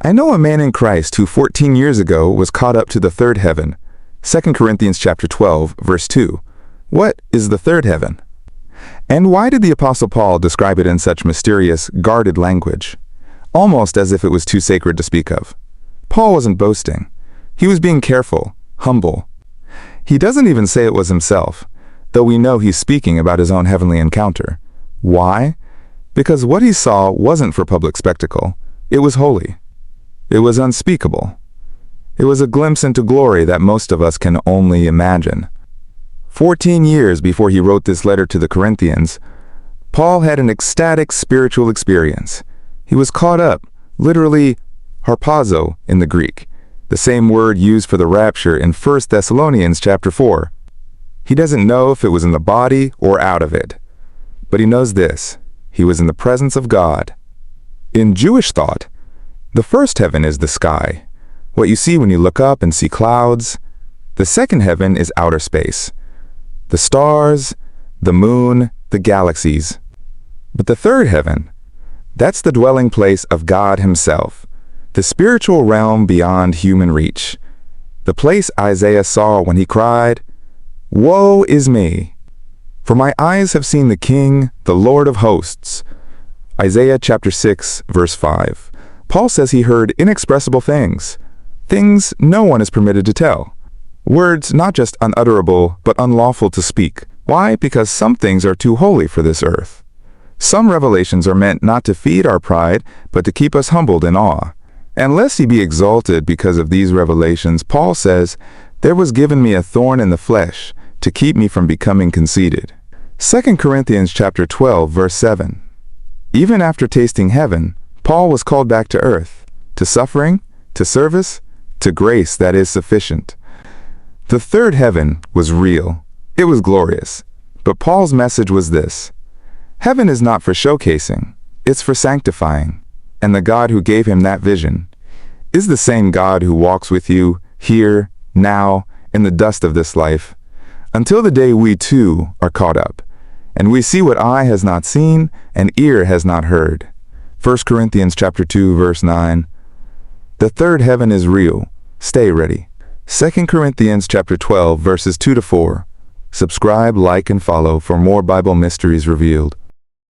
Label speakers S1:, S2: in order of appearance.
S1: I know a man in Christ who 14 years ago was caught up to the third heaven. 2 Corinthians chapter 12, verse 2. What is the third heaven? And why did the Apostle Paul describe it in such mysterious, guarded language? Almost as if it was too sacred to speak of. Paul wasn't boasting. He was being careful, humble. He doesn't even say it was himself, though we know he's speaking about his own heavenly encounter. Why? Because what he saw wasn't for public spectacle. It was holy. It was unspeakable. It was a glimpse into glory that most of us can only imagine. 14 years before he wrote this letter to the Corinthians, Paul had an ecstatic spiritual experience. He was caught up, literally harpazo in the Greek, the same word used for the rapture in 1 Thessalonians chapter 4. He doesn't know if it was in the body or out of it, but he knows this: he was in the presence of God. In Jewish thought, the first heaven is the sky, what you see when you look up and see clouds. The second heaven is outer space, the stars, the moon, the galaxies. But the third heaven, that's the dwelling place of God himself, the spiritual realm beyond human reach, the place Isaiah saw when he cried, "Woe is me! For my eyes have seen the King, the Lord of hosts." Isaiah chapter 6, verse 5. Paul says he heard inexpressible things no one is permitted to tell. Words not just unutterable, but unlawful to speak. Why? Because some things are too holy for this earth. Some revelations are meant not to feed our pride, but to keep us humbled in awe. And lest he be exalted because of these revelations, Paul says, "There was given me a thorn in the flesh, to keep me from becoming conceited." 2 Corinthians chapter 12, verse 7. Even after tasting heaven, Paul was called back to earth, to suffering, to service, to grace that is sufficient. The third heaven was real. It was glorious. But Paul's message was this: heaven is not for showcasing, it's for sanctifying. And the God who gave him that vision is the same God who walks with you here, now, in the dust of this life, until the day we too are caught up, and we see what eye has not seen and ear has not heard. 1 Corinthians chapter 2, verse 9. The third heaven is real. Stay ready. 2 Corinthians chapter 12, verses 2 to 4. Subscribe, like, and follow for more Bible mysteries revealed.